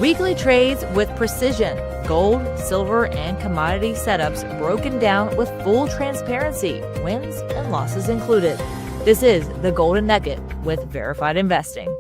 Weekly trades with precision, gold, silver, and commodity setups broken down with full transparency, wins and losses included. This is the Golden Nugget with Verified Investing.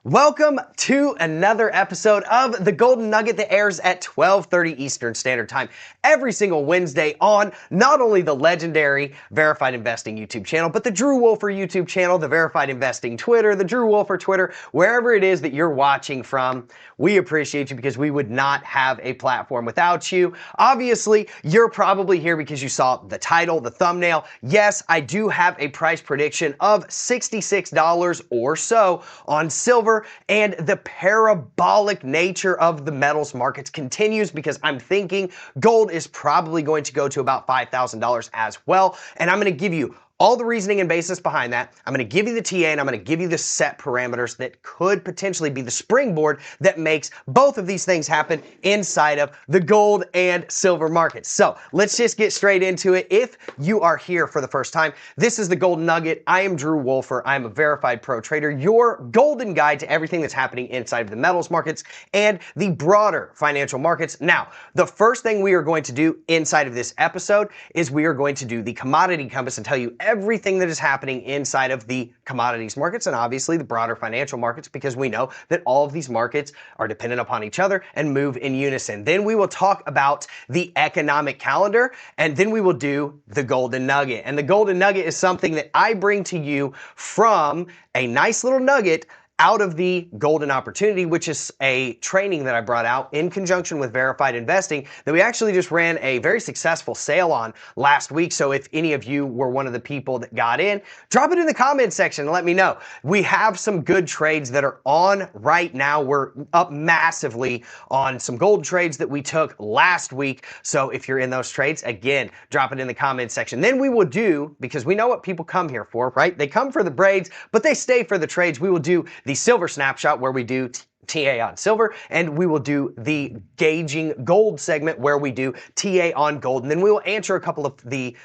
Welcome to another episode of the Golden Nugget that airs at 12:30 Eastern Standard Time every single Wednesday on not only the legendary Verified Investing YouTube channel, but the Drew Wolfer YouTube channel, the Verified Investing Twitter, the Drew Wolfer Twitter, wherever it is that you're watching from. We appreciate you because we would not have a platform without you. Obviously, you're probably here because you saw the title, the thumbnail. Yes, I do have a price prediction of $66 or so on silver, and the parabolic nature of the metals markets continues because I'm thinking gold is probably going to go to about $5,000 as well. And I'm going to give you all the reasoning and basis behind that. I'm going to give you the TA and I'm going to give you the set parameters that could potentially be the springboard that makes both of these things happen inside of the gold and silver markets. So let's just get straight into it. If you are here for the first time, this is the Golden Nugget. I am Drew Wolfer. I'm a verified pro trader, your golden guide to everything that's happening inside of the metals markets and the broader financial markets. Now, the first thing we are going to do inside of this episode is we are going to do the commodity compass and tell you everything that is happening inside of the commodities markets and obviously the broader financial markets, because we know that all of these markets are dependent upon each other and move in unison. Then we will talk about the economic calendar, and then we will do the Golden Nugget. And the Golden Nugget is something that I bring to you from a nice little nugget out of the Golden Opportunity, which is a training that I brought out in conjunction with Verified Investing that we actually just ran a very successful sale on last week. So if any of you were one of the people that got in, drop it in the comment section and let me know. We have some good trades that are on right now. We're up massively on some gold trades that we took last week. So if you're in those trades, again, drop it in the comment section. Then we will do, because we know what people come here for, right? They come for the braids, but they stay for the trades. We will do the silver snapshot where we do TA on silver, and we will do the gauging gold segment where we do TA on gold. And then we will answer a couple of the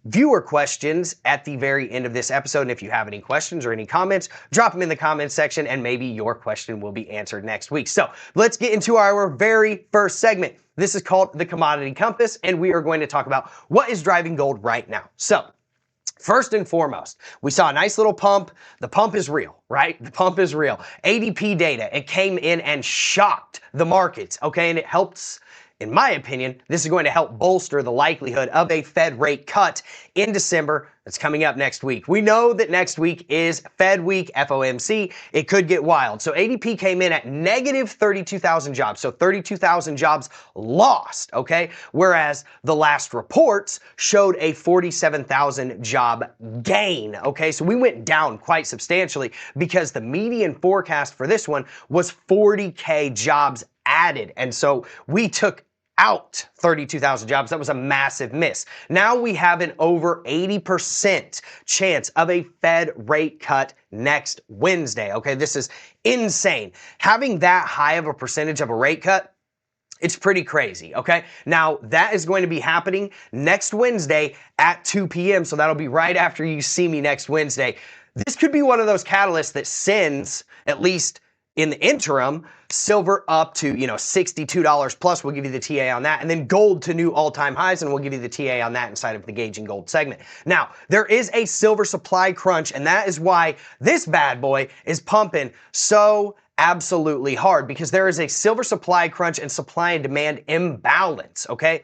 viewer questions at the very end of this episode. And if you have any questions or any comments, drop them in the comment section and maybe your question will be answered next week. So let's get into our very first segment. This is called the Commodity Compass, and we are going to talk about what is driving gold right now. So first and foremost, we saw a nice little pump. The pump is real, right? The pump is real. ADP data, it came in and shocked the markets, okay? And it helps, in my opinion, this is going to help bolster the likelihood of a Fed rate cut in December. That's coming up next week. We know that next week is Fed week, FOMC. It could get wild. So ADP came in at negative 32,000 jobs. So 32,000 jobs lost, okay? Whereas the last reports showed a 47,000 job gain, okay? So we went down quite substantially because the median forecast for this one was 40K jobs added. And so we took out 32,000 jobs. That was a massive miss. Now we have an over 80% chance of a Fed rate cut next Wednesday. Okay, this is insane. Having that high of a percentage of a rate cut, it's pretty crazy, okay? Now, that is going to be happening next Wednesday at 2 p.m., so that'll be right after you see me next Wednesday. This could be one of those catalysts that sends, at least in the interim, silver up to, $62 plus. We'll give you the TA on that. And then gold to new all-time highs, and we'll give you the TA on that inside of the gauging gold segment. Now, there is a silver supply crunch, and that is why this bad boy is pumping so absolutely hard, because there is a silver supply crunch and supply and demand imbalance, okay?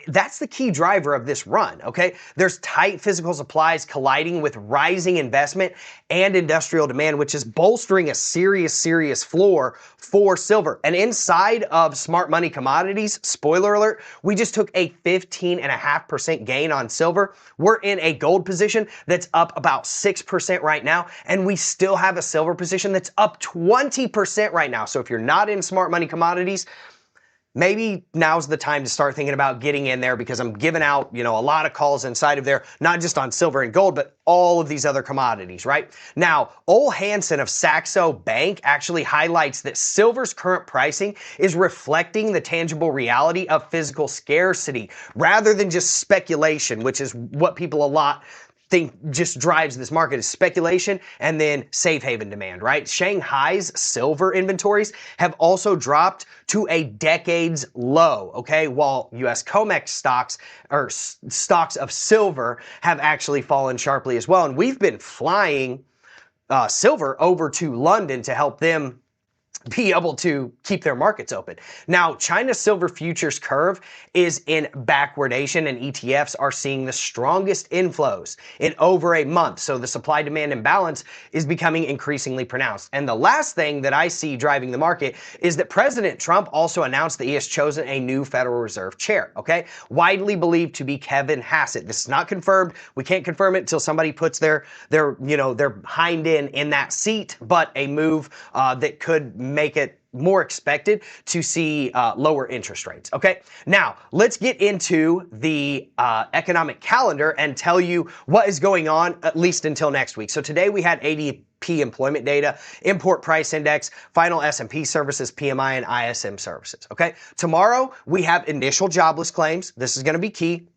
That's the key driver of this run, okay? There's tight physical supplies colliding with rising investment and industrial demand, which is bolstering a serious floor for silver. And inside of smart money commodities, spoiler alert, we just took a 15.5% gain on silver. We're in a gold position that's up about 6% right now, and we still have a silver position that's up 20% right now. So if you're not in smart money commodities, maybe now's the time to start thinking about getting in there, because I'm giving out, a lot of calls inside of there, not just on silver and gold, but all of these other commodities, right? Now, Ole Hansen of Saxo Bank actually highlights that silver's current pricing is reflecting the tangible reality of physical scarcity rather than just speculation, which is what people a lot think just drives this market is speculation and then safe haven demand, right? Shanghai's silver inventories have also dropped to a decade's low, okay? While US COMEX stocks or stocks of silver have actually fallen sharply as well. And we've been flying silver over to London to help them be able to keep their markets open. Now, China's silver futures curve is in backwardation and ETFs are seeing the strongest inflows in over a month. So the supply demand imbalance is becoming increasingly pronounced. And the last thing that I see driving the market is that President Trump also announced that he has chosen a new Federal Reserve chair, okay? Widely believed to be Kevin Hassett. This is not confirmed. We can't confirm it until somebody puts their hind end in that seat, but a move that could make it more expected to see lower interest rates. Okay, now let's get into the economic calendar and tell you what is going on at least until next week. So today we had ADP employment data, import price index, final S&P services, PMI, and ISM services. Okay, tomorrow we have initial jobless claims. This is going to be key.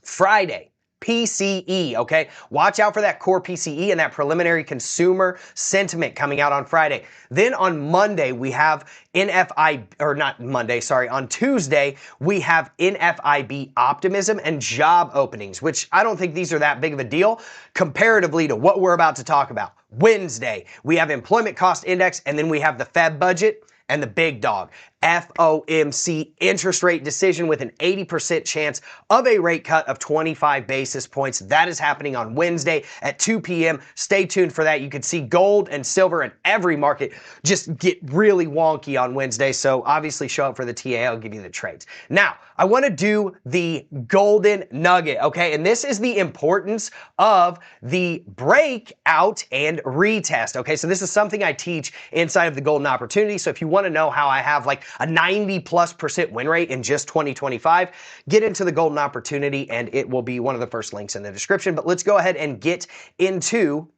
Friday, PCE, okay? Watch out for that core PCE and that preliminary consumer sentiment coming out on Friday. Then on Monday, we have on Tuesday, we have NFIB optimism and job openings, which I don't think these are that big of a deal comparatively to what we're about to talk about. Wednesday, we have employment cost index, and then we have the Fed budget and the big dog, FOMC interest rate decision with an 80% chance of a rate cut of 25 basis points. That is happening on Wednesday at 2 p.m. Stay tuned for that. You can see gold and silver and every market just get really wonky on Wednesday. So obviously show up for the TA. I'll give you the trades. Now, I want to do the golden nugget, okay? And this is the importance of the breakout and retest, okay? So this is something I teach inside of the golden opportunity. So if you want to know how I have like a 90+% win rate in just 2025, get into the golden opportunity and it will be one of the first links in the description. But let's go ahead and get into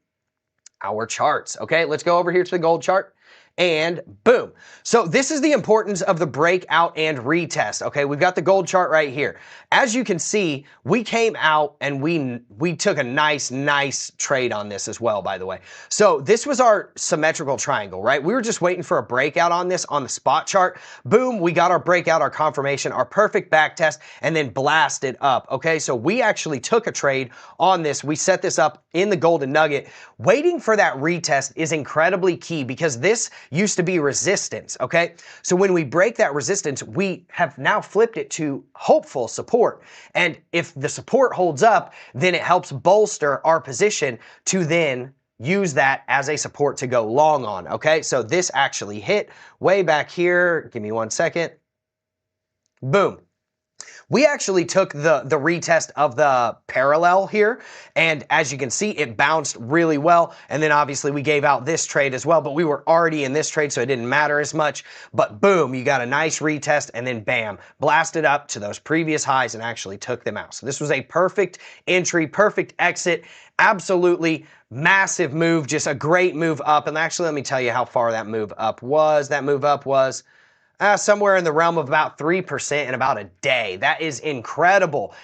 our charts, okay? Let's go over here to the gold chart. And boom. So this is the importance of the breakout and retest. Okay, we've got the gold chart right here. As you can see, we came out and we took a nice trade on this as well, by the way. So this was our symmetrical triangle, right? We were just waiting for a breakout on this on the spot chart. Boom, we got our breakout, our confirmation, our perfect back test, and then blasted up. Okay, so we actually took a trade on this. We set this up in the golden nugget. Waiting for that retest is incredibly key because this used to be resistance, okay? So when we break that resistance, we have now flipped it to hopeful support. And if the support holds up, then it helps bolster our position to then use that as a support to go long on, okay? So this actually hit way back here. Give me 1 second. Boom. We actually took the retest of the parallel here, and as you can see, it bounced really well, and then obviously we gave out this trade as well, but we were already in this trade, so it didn't matter as much, but boom, you got a nice retest, and then bam, blasted up to those previous highs and actually took them out. So this was a perfect entry, perfect exit, absolutely massive move, just a great move up, and actually let me tell you how far that move up was. That move up was somewhere in the realm of about 3% in about a day. That is incredible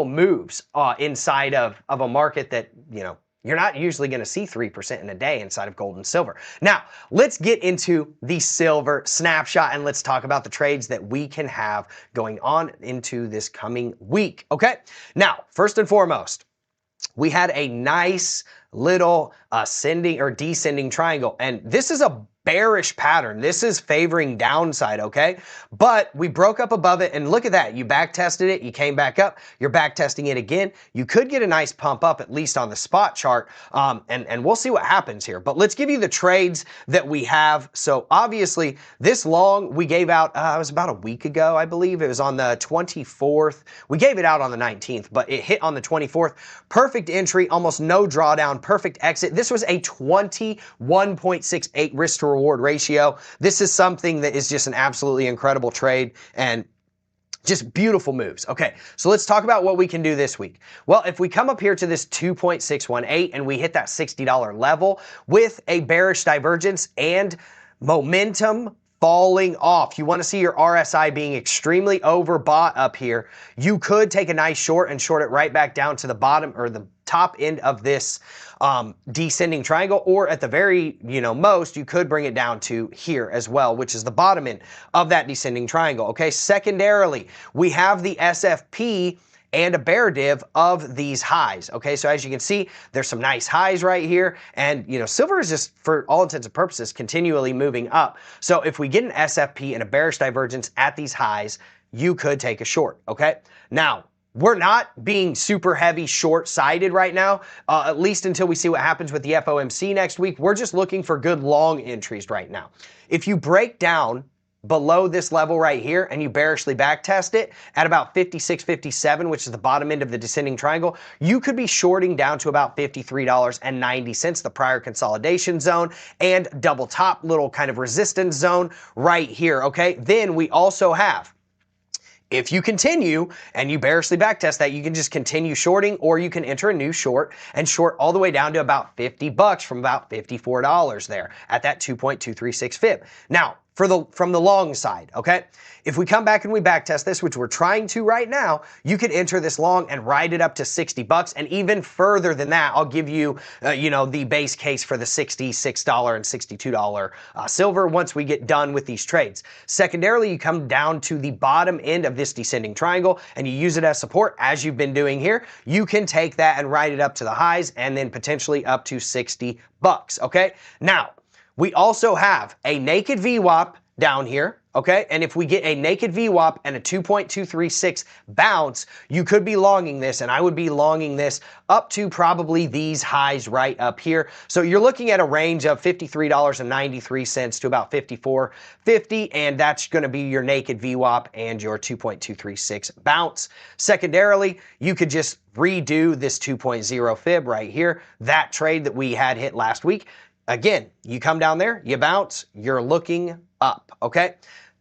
moves inside of a market that, you know, you're not usually going to see 3% in a day inside of gold and silver. Now, let's get into the silver snapshot and let's talk about the trades that we can have going on into this coming week. Okay, now, first and foremost, we had a nice little ascending or descending triangle, and this is a bearish pattern. This is favoring downside, okay? But we broke up above it, and look at that. You back tested it, you came back up, you're back testing it again. You could get a nice pump up, at least on the spot chart, and we'll see what happens here. But let's give you the trades that we have. So obviously, this long we gave out, it was about a week ago, I believe. It was on the 24th. We gave it out on the 19th, but it hit on the 24th. Perfect entry, almost no drawdown, perfect exit. This was a 21.68 risk to reward ratio. This is something that is just an absolutely incredible trade and just beautiful moves. Okay, so let's talk about what we can do this week. Well, if we come up here to this 2.618 and we hit that $60 level with a bearish divergence and momentum falling off. You want to see your RSI being extremely overbought up here. You could take a nice short and short it right back down to the bottom or the top end of this descending triangle, or at the very, most, you could bring it down to here as well, which is the bottom end of that descending triangle. Okay, secondarily, we have the SFP and a bear div of these highs. Okay, so as you can see, there's some nice highs right here, and silver is just, for all intents and purposes, continually moving up. So if we get an SFP and a bearish divergence at these highs, you could take a short. Okay, now we're not being super heavy short-sided right now, at least until we see what happens with the FOMC next week. We're just looking for good long entries right now. If you break down below this level right here and you bearishly backtest it at about 56.57, which is the bottom end of the descending triangle, you could be shorting down to about $53.90, the prior consolidation zone, and double top little kind of resistance zone right here. Okay, then we also have, if you continue and you bearishly backtest that, you can just continue shorting, or you can enter a new short and short all the way down to about $50 from about $54 there at that 2.236 fib. Now, from the long side, okay? If we come back and we backtest this, which we're trying to right now, you could enter this long and ride it up to $60, and even further than that, I'll give you, the base case for the $66 and $62 silver once we get done with these trades. Secondarily, you come down to the bottom end of this descending triangle and you use it as support, as you've been doing here. You can take that and ride it up to the highs and then potentially up to $60, okay? Now, we also have a naked VWAP down here, okay? And if we get a naked VWAP and a 2.236 bounce, you could be longing this, and I would be longing this up to probably these highs right up here. So you're looking at a range of $53.93 to about $54.50, and that's going to be your naked VWAP and your 2.236 bounce. Secondarily, you could just redo this 2.0 fib right here, that trade that we had hit last week. Again, you come down there, you bounce, you're looking up, okay?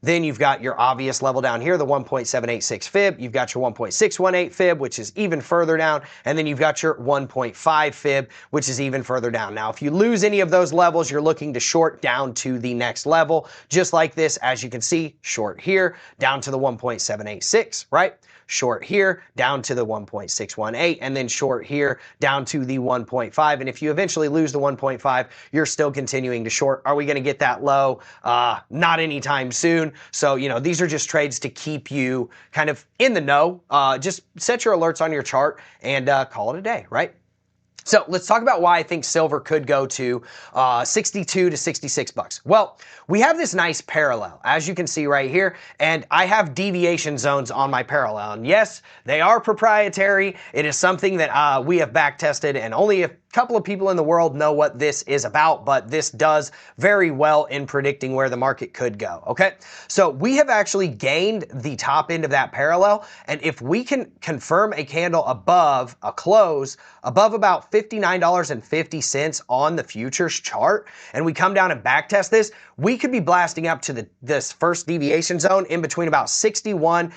Then you've got your obvious level down here, the 1.786 fib. You've got your 1.618 fib, which is even further down. And then you've got your 1.5 fib, which is even further down. Now, if you lose any of those levels, you're looking to short down to the next level. Just like this, as you can see, short here, down to the 1.786, right? Short here, down to the 1.618, and then short here, down to the 1.5. And if you eventually lose the 1.5, you're still continuing to short. Are we going to get that low? Not anytime soon. So, these are just trades to keep you kind of in the know. Just set your alerts on your chart and call it a day, right? So let's talk about why I think silver could go to 62 to $66. Well, we have this nice parallel, as you can see right here, and I have deviation zones on my parallel. And yes, they are proprietary. It is something that we have backtested, and only a couple of people in the world know what this is about, but this does very well in predicting where the market could go, okay? So we have actually gained the top end of that parallel, and if we can confirm a candle above a close, above about $59.50 on the futures chart, and we come down and backtest this, we could be blasting up to this first deviation zone in between about 61.50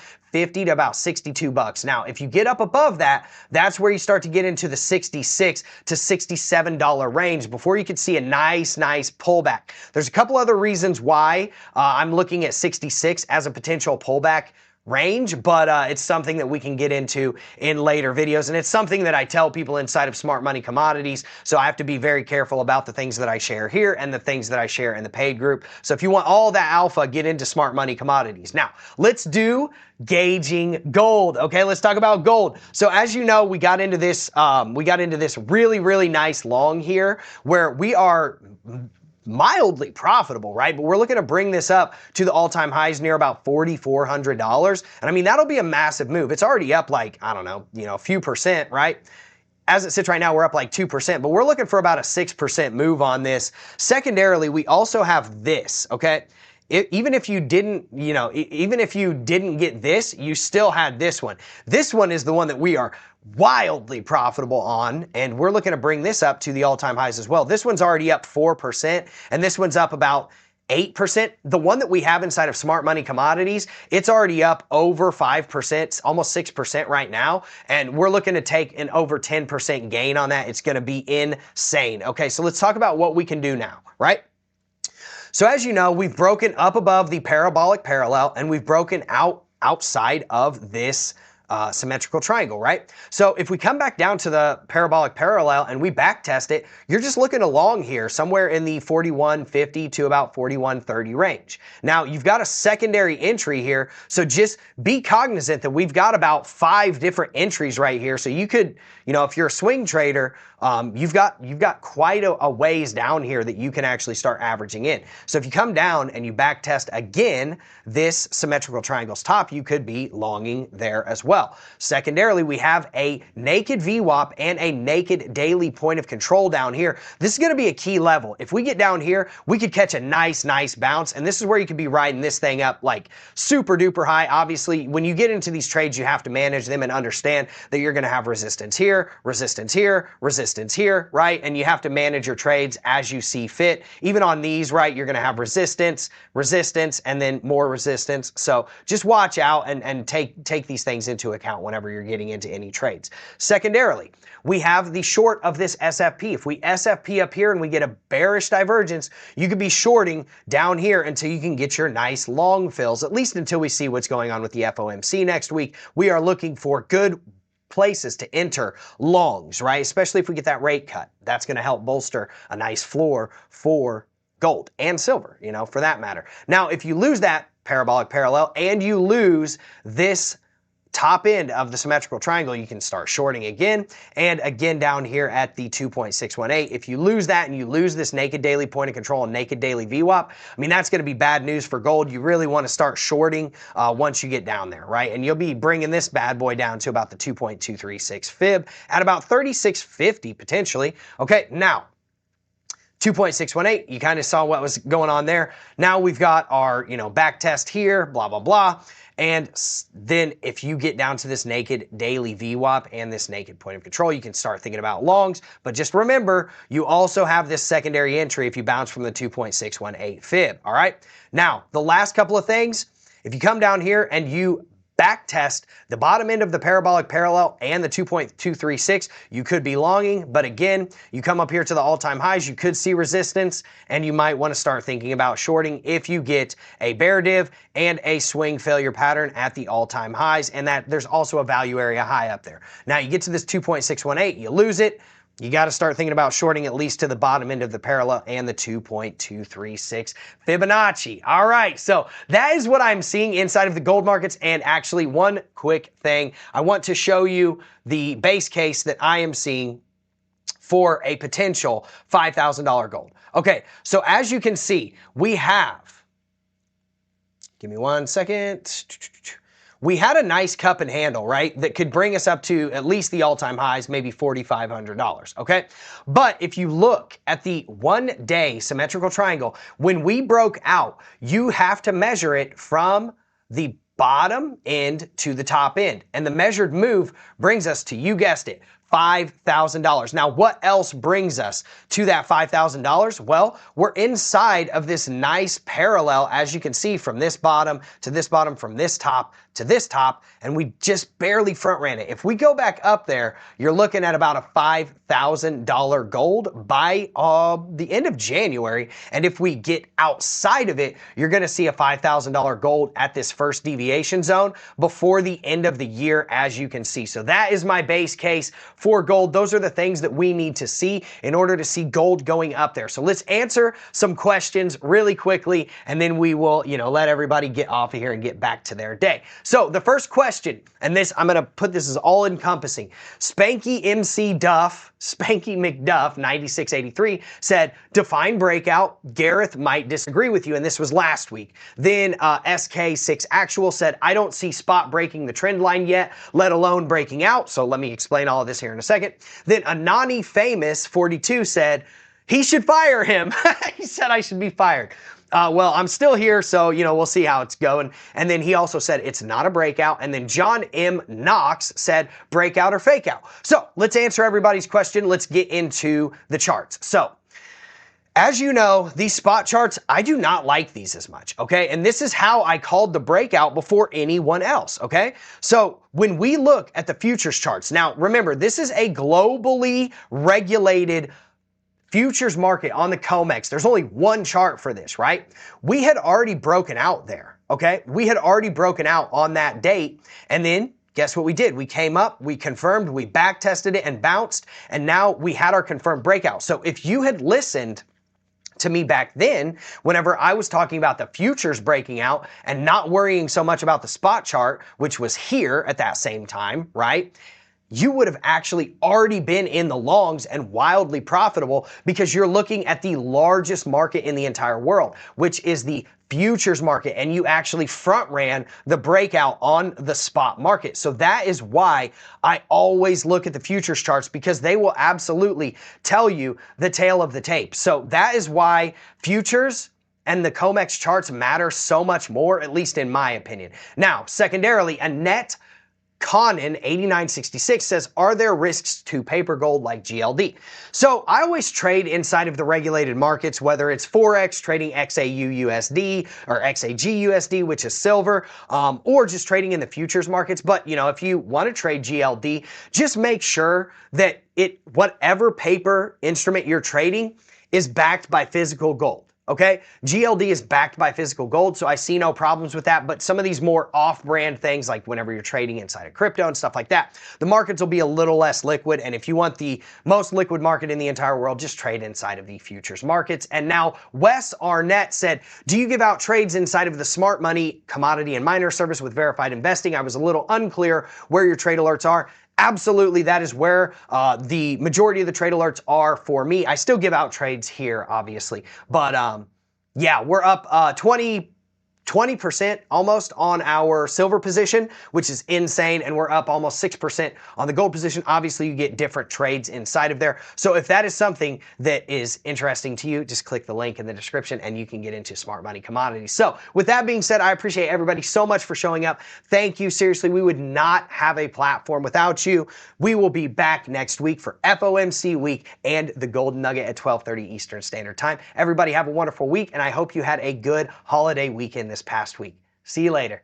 to about $62. Now, if you get up above that, that's where you start to get into the $66 to $67 range before you could see a nice pullback. There's a couple other reasons why I'm looking at 66 as a potential pullback range, but it's something that we can get into in later videos, and it's something that I tell people inside of Smart Money Commodities, so I have to be very careful about the things that I share here and the things that I share in the paid group. So if you want all that alpha, get into Smart Money Commodities. Now, let's do gauging gold. Okay, let's talk about gold. So as you know, we got into this really nice long here where we are mildly profitable, right? But we're looking to bring this up to the all-time highs near about $4,400. And I mean, that'll be a massive move. It's already up like, I don't know, a few percent, right? As it sits right now, we're up like 2%, but we're looking for about a 6% move on this. Secondarily, we also have this, okay? Even if you didn't get this, you still had this one. This one is the one that we are wildly profitable on, and we're looking to bring this up to the all-time highs as well. This one's already up 4%, and this one's up about 8%. The one that we have inside of Smart Money Commodities, it's already up over 5%, almost 6% right now, and we're looking to take an over 10% gain on that. It's going to be insane. Okay, so let's talk about what we can do now, right? So as you know, we've broken up above the parabolic parallel, and we've broken outside of this symmetrical triangle, right? So if we come back down to the parabolic parallel and we back test it, you're just looking along here somewhere in the 41.50 to about 41.30 range. Now you've got a secondary entry here, so just be cognizant that we've got about 5 different entries right here. So you could, if you're a swing trader, you've got quite a ways down here that you can actually start averaging in. So if you come down and you back test again this symmetrical triangle's top, you could be longing there as well. Secondarily, we have a naked VWAP and a naked daily point of control down here. This is going to be a key level. If we get down here, we could catch a nice bounce, and this is where you could be riding this thing up like super duper high. Obviously, when you get into these trades, you have to manage them and understand that you're going to have resistance here, resistance here, resistance here, right? And you have to manage your trades as you see fit. Even on these, right, you're going to have resistance, resistance, and then more resistance. So just watch out and take these things into account whenever you're getting into any trades. Secondarily, we have the short of this SFP. If we SFP up here and we get a bearish divergence, you could be shorting down here until you can get your nice long fills, at least until we see what's going on with the FOMC next week. We are looking for good places to enter longs, right? Especially if we get that rate cut. That's going to help bolster a nice floor for gold and silver, for that matter. Now, if you lose that parabolic parallel and you lose this top end of the symmetrical triangle, you can start shorting again and again down here at the 2.618. If you lose that and you lose this naked daily point of control and naked daily VWAP, that's going to be bad news for gold. You really want to start shorting once you get down there, right? And you'll be bringing this bad boy down to about the 2.236 fib at about 36.50 potentially. Okay, now 2.618, you kind of saw what was going on there. Now we've got our, back test here, blah, blah, blah. And then if you get down to this naked daily VWAP and this naked point of control, you can start thinking about longs. But just remember, you also have this secondary entry if you bounce from the 2.618 fib, all right? Now, the last couple of things, if you come down here and you back test the bottom end of the parabolic parallel and the 2.236, you could be longing, but again, you come up here to the all-time highs, you could see resistance, and you might want to start thinking about shorting if you get a bear div and a swing failure pattern at the all-time highs, and that there's also a value area high up there. Now you get to this 2.618, you lose it, you got to start thinking about shorting at least to the bottom end of the parallel and the 2.236 Fibonacci. All right, so that is what I'm seeing inside of the gold markets. And actually, one quick thing, I want to show you the base case that I am seeing for a potential $5,000 gold. Okay, so as you can see, we have, give me one second. We had a nice cup and handle, right, that could bring us up to at least the all-time highs, maybe $4,500, okay? But if you look at the one-day symmetrical triangle, when we broke out, you have to measure it from the bottom end to the top end. And the measured move brings us to, you guessed it, $5,000. Now, what else brings us to that $5,000? Well, we're inside of this nice parallel, as you can see, from this bottom to this bottom, from this top to this top, and we just barely front ran it. If we go back up there, you're looking at about a $5,000 gold by the end of January. And if we get outside of it, you're going to see a $5,000 gold at this first deviation zone before the end of the year, as you can see. So that is my base case for gold. Those are the things that we need to see in order to see gold going up there. So let's answer some questions really quickly, and then we will, let everybody get off of here and get back to their day. So the first question, and this, I'm going to put this as all encompassing. Spanky McDuff 9683 said, define breakout. Gareth might disagree with you, and this was last week. Then SK6 Actual said, I don't see spot breaking the trend line yet, let alone breaking out. So let me explain all of this here in a second. Then Anani Famous 42 said, he should fire him. He said I should be fired. Well, I'm still here, so, we'll see how it's going. And then he also said it's not a breakout. And then John M. Knox said breakout or fake out. So let's answer everybody's question. Let's get into the charts. So as you know, these spot charts, I do not like these as much, okay? And this is how I called the breakout before anyone else, okay? So when we look at the futures charts, now remember, this is a globally regulated futures market on the COMEX. There's only one chart for this, right? We had already broken out there, okay? We had already broken out on that date, and then guess what we did? We came up, we confirmed, we back tested it and bounced, and now we had our confirmed breakout. So if you had listened to me back then, whenever I was talking about the futures breaking out and not worrying so much about the spot chart, which was here at that same time, right? You would have actually already been in the longs and wildly profitable because you're looking at the largest market in the entire world, which is the futures market, and you actually front ran the breakout on the spot market. So that is why I always look at the futures charts, because they will absolutely tell you the tale of the tape. So that is why futures and the COMEX charts matter so much more, at least in my opinion. Now, secondarily, Annette Conan 8966 says, are there risks to paper gold like GLD? So I always trade inside of the regulated markets, whether it's Forex, trading XAU USD or XAG USD, which is silver, or just trading in the futures markets. But you know, if you want to trade GLD, just make sure that whatever paper instrument you're trading is backed by physical gold. Okay, GLD is backed by physical gold, so I see no problems with that. But some of these more off-brand things, like whenever you're trading inside of crypto and stuff like that, the markets will be a little less liquid. And if you want the most liquid market in the entire world, just trade inside of the futures markets. And now Wes Arnett said, do you give out trades inside of the smart money commodity and miner service with verified investing? I was a little unclear where your trade alerts are. Absolutely, that is where the majority of the trade alerts are for me. I still give out trades here, obviously, but yeah, we're up 20% almost on our silver position, which is insane, and we're up almost 6% on the gold position. Obviously, you get different trades inside of there. So if that is something that is interesting to you, just click the link in the description and you can get into smart money commodities. So with that being said, I appreciate everybody so much for showing up. Thank you. Seriously, we would not have a platform without you. We will be back next week for FOMC week and the Golden Nugget at 12:30 Eastern Standard Time. Everybody have a wonderful week, and I hope you had a good holiday weekend this past week. See you later.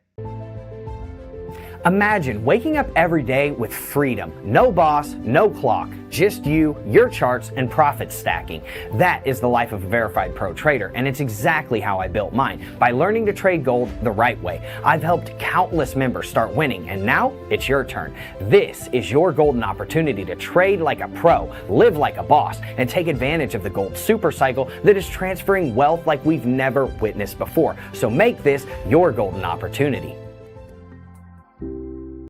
Imagine waking up every day with freedom. No boss, no clock, just you, your charts, and profit stacking. That is the life of a verified pro trader, and it's exactly how I built mine, by learning to trade gold the right way. I've helped countless members start winning, and now it's your turn. This is your golden opportunity to trade like a pro, live like a boss, and take advantage of the gold super cycle that is transferring wealth like we've never witnessed before. So make this your golden opportunity.